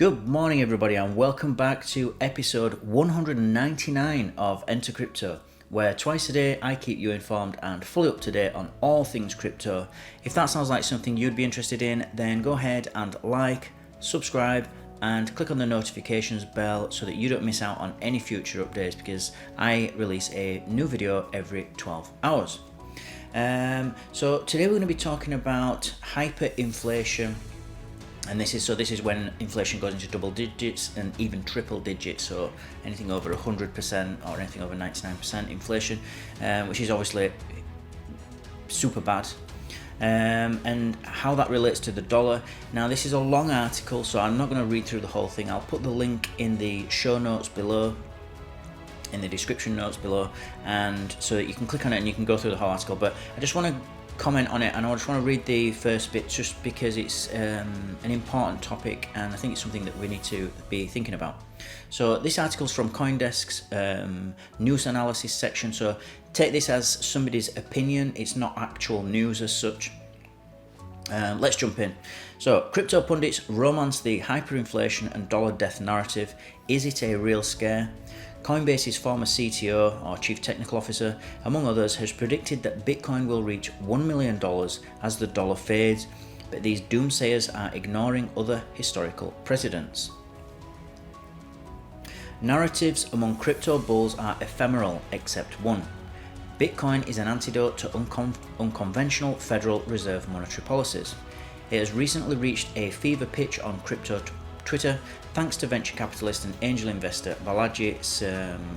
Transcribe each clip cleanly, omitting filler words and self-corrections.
Good morning everybody and welcome back to episode 199 of Enter Crypto, where twice a day I keep you informed and fully up to date on all things crypto. If that sounds like something you'd be interested in, then go ahead and like, subscribe and click on the notifications bell so that you don't miss out on any future updates, because I release a new video every 12 hours. So today we're going to be talking about hyperinflation. And this is when inflation goes into double digits and even triple digits, so anything over 100% or anything over 99% inflation, which is obviously super bad, and how that relates to the dollar. Now this is a long article, so I'm not going to read through the whole thing. I'll put the link in the show notes below, in the description notes below, and so that you can click on it and you can go through the whole article. But I just want to comment on it, and I just want to read the first bit just because it's an important topic and I think it's something that we need to be thinking about. So this article's from CoinDesk's news analysis section, so take this as somebody's opinion, it's not actual news as such. Let's jump in. So, crypto pundits romance the hyperinflation and dollar death narrative. Is it a real scare? Coinbase's former CTO, or Chief Technical Officer, among others, has predicted that Bitcoin will reach $1 million as the dollar fades, but these doomsayers are ignoring other historical precedents. Narratives among crypto bulls are ephemeral, except one. Bitcoin is an antidote to unconventional Federal Reserve monetary policies. It has recently reached a fever pitch on crypto Twitter, thanks to venture capitalist and angel investor Balaji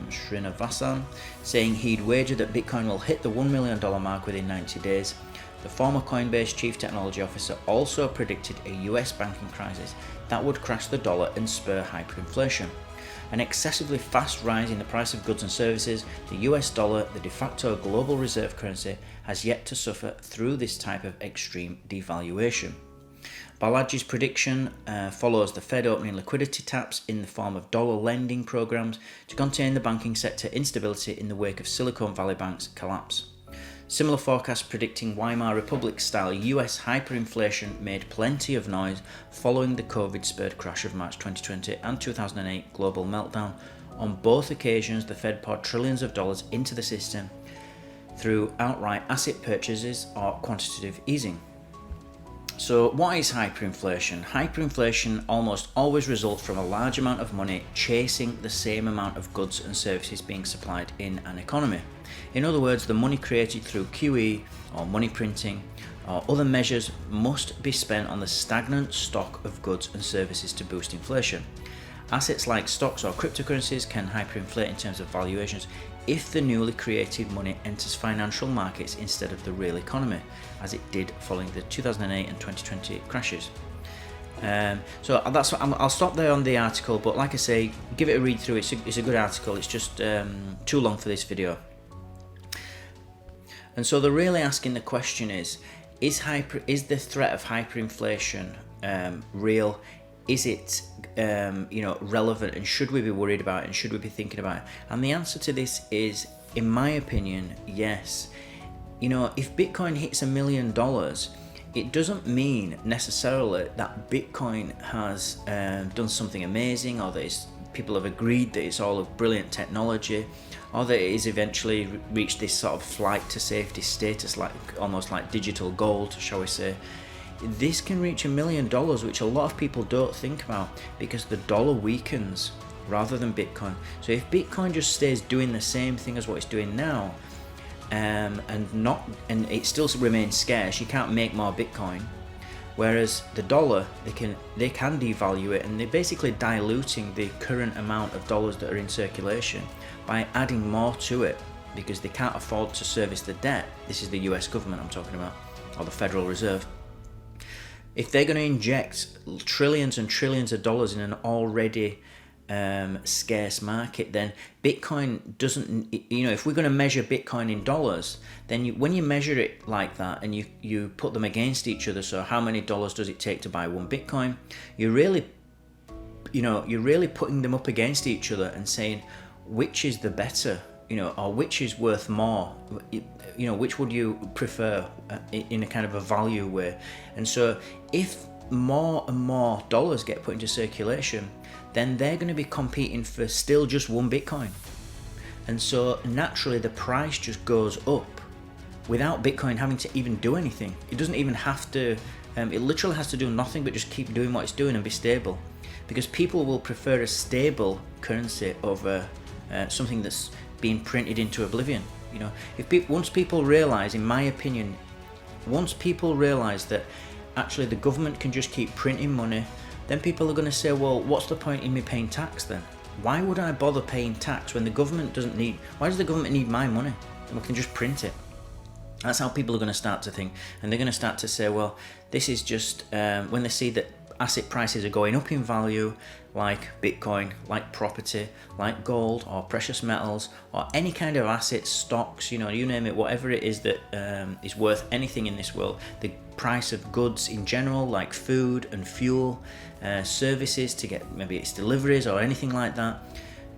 Srinivasan saying he'd wager that Bitcoin will hit the $1 million mark within 90 days. The former Coinbase Chief Technology Officer also predicted a US banking crisis that would crash the dollar and spur hyperinflation. An excessively fast rise in the price of goods and services, the US dollar, the de facto global reserve currency, has yet to suffer through this type of extreme devaluation. Balaji's prediction follows the Fed opening liquidity taps in the form of dollar lending programs to contain the banking sector instability in the wake of Silicon Valley Bank's collapse. Similar forecasts predicting Weimar Republic-style US hyperinflation made plenty of noise following the COVID-spurred crash of March 2020 and 2008 global meltdown. On both occasions, the Fed poured trillions of dollars into the system through outright asset purchases or quantitative easing. So what is hyperinflation? Hyperinflation almost always results from a large amount of money chasing the same amount of goods and services being supplied in an economy. In other words, the money created through QE or money printing or other measures must be spent on the stagnant stock of goods and services to boost inflation. Assets like stocks or cryptocurrencies can hyperinflate in terms of valuations if the newly created money enters financial markets instead of the real economy, as it did following the 2008 and 2020 crashes. So that's I'll stop there on the article, but like I say, give it a read through. It's a good article. It's just too long for this video. And so they're really asking the question is the threat of hyperinflation real? Is it relevant, and should we be worried about it, and should we be thinking about it? And the answer to this is, in my opinion, yes. If Bitcoin hits $1 million, it doesn't mean necessarily that Bitcoin has done something amazing, or that people have agreed that it's all a brilliant technology, or that it has eventually reached this sort of flight to safety status, almost like digital gold, shall we say. This can reach $1 million, which a lot of people don't think about, because the dollar weakens rather than Bitcoin. So if Bitcoin just stays doing the same thing as what it's doing now, and it still remains scarce, you can't make more Bitcoin. Whereas the dollar, they can devalue it, and they're basically diluting the current amount of dollars that are in circulation by adding more to it, because they can't afford to service the debt. This is the US government I'm talking about, or the Federal Reserve. If they're going to inject trillions and trillions of dollars in an already scarce market, then Bitcoin doesn't, if we're going to measure Bitcoin in dollars, then when you measure it like that and you put them against each other, so how many dollars does it take to buy one Bitcoin, you're really putting them up against each other and saying which is the better, or which is worth more, which would you prefer in a kind of a value way. And so if more and more dollars get put into circulation, then they're going to be competing for still just one Bitcoin. And so naturally the price just goes up without Bitcoin having to even do anything. It doesn't even have to, it literally has to do nothing but just keep doing what it's doing and be stable. Because people will prefer a stable currency over something that's being printed into oblivion. You know, once people realize, in my opinion, once people realize that actually the government can just keep printing money, then people are going to say, well, what's the point in me paying tax then? Why would I bother paying tax when the government doesn't need, why does the government need my money? We can just print it. That's how people are going to start to think. And they're going to start to say, well, this is just, when they see that asset prices are going up in value, like Bitcoin, like property, like gold or precious metals, or any kind of assets, stocks, you know, you name it, whatever it is that is worth anything in this world, the price of goods in general, like food and fuel, services to get, maybe it's deliveries or anything like that,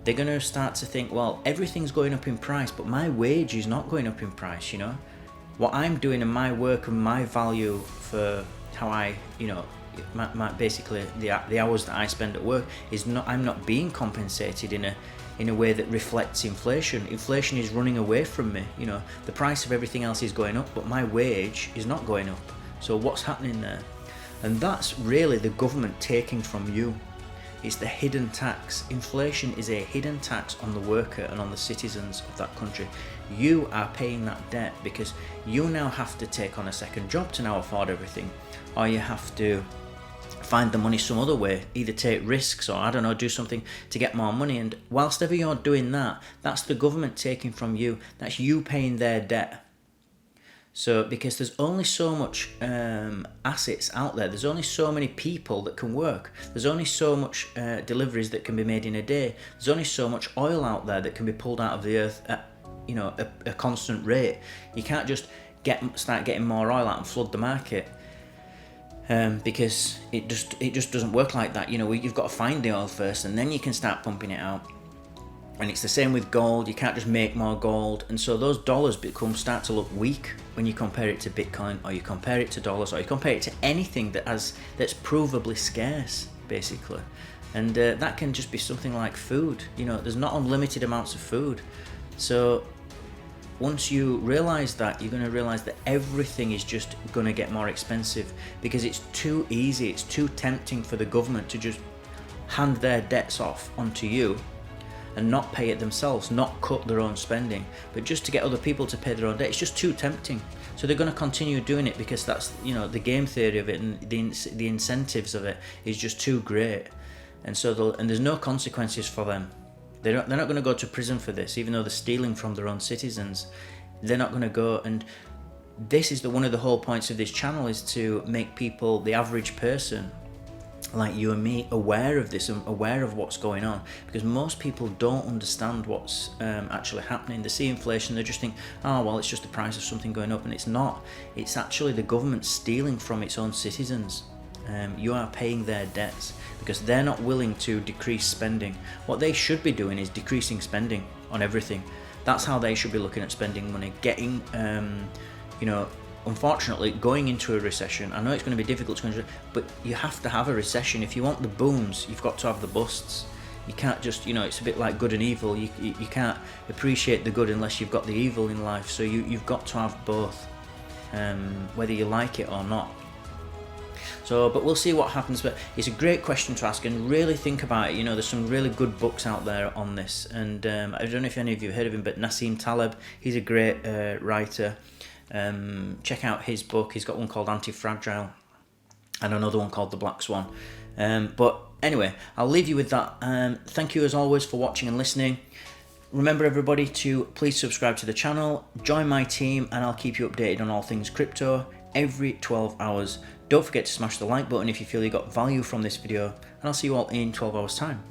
they're going to start to think, well, everything's going up in price, but my wage is not going up in price, you know. What I'm doing and my work and my value for how I, you know, basically the hours that I spend at work is not, I'm not being compensated in a way that reflects inflation. Inflation is running away from me, you know. The price of everything else is going up, but my wage is not going up. So what's happening there? And that's really the government taking from you. It's the hidden tax. Inflation is a hidden tax on the worker and on the citizens of that country. You are paying that debt because you now have to take on a second job to now afford everything, or you have to find the money some other way, either take risks or, I don't know, do something to get more money. And whilst ever you're doing that, that's the government taking from you. That's you paying their debt. So because there's only so much assets out there, there's only so many people that can work, there's only so much deliveries that can be made in a day, there's only so much oil out there that can be pulled out of the earth at, you know, a constant rate. You can't just start getting more oil out and flood the market. Because it just doesn't work like that. You know, you've got to find the oil first and then you can start pumping it out. And it's the same with gold. You can't just make more gold, and so those dollars start to look weak when you compare it to Bitcoin, or you compare it to dollars, or you compare it to anything that's provably scarce, basically. And that can just be something like food. You know, there's not unlimited amounts of food. So once you realize that, you're going to realize that everything is just going to get more expensive because it's too easy, it's too tempting for the government to just hand their debts off onto you and not pay it themselves, not cut their own spending, but just to get other people to pay their own debt. It's just too tempting. So they're going to continue doing it because that's, you know, the game theory of it, and the incentives of it is just too great. And so there's no consequences for them. They're not going to go to prison for this, even though they're stealing from their own citizens. They're not going to go. And this is one of the whole points of this channel, is to make people, the average person like you and me, aware of this and aware of what's going on, because most people don't understand what's actually happening. They see inflation, they just think, oh well, it's just the price of something going up, and it's not. It's actually the government stealing from its own citizens. You are paying their debts because they're not willing to decrease spending. What they should be doing is decreasing spending on everything. That's how they should be looking at spending money. Getting, you know, unfortunately, going into a recession, I know it's going to be difficult to, but you have to have a recession. If you want the booms, you've got to have the busts. You can't just, you know, it's a bit like good and evil. You can't appreciate the good unless you've got the evil in life. So you've got to have both, whether you like it or not. So, but we'll see what happens. But it's a great question to ask, and really think about it. You know, there's some really good books out there on this, and I don't know if any of you have heard of him, but Nassim Taleb, he's a great writer. Check out his book. He's got one called Anti-Fragile and another one called The Black Swan. But anyway, I'll leave you with that. Thank you as always for watching and listening. Remember everybody to please subscribe to the channel, join my team, and I'll keep you updated on all things crypto every 12 hours. Don't forget to smash the like button if you feel you got value from this video, and I'll see you all in 12 hours time.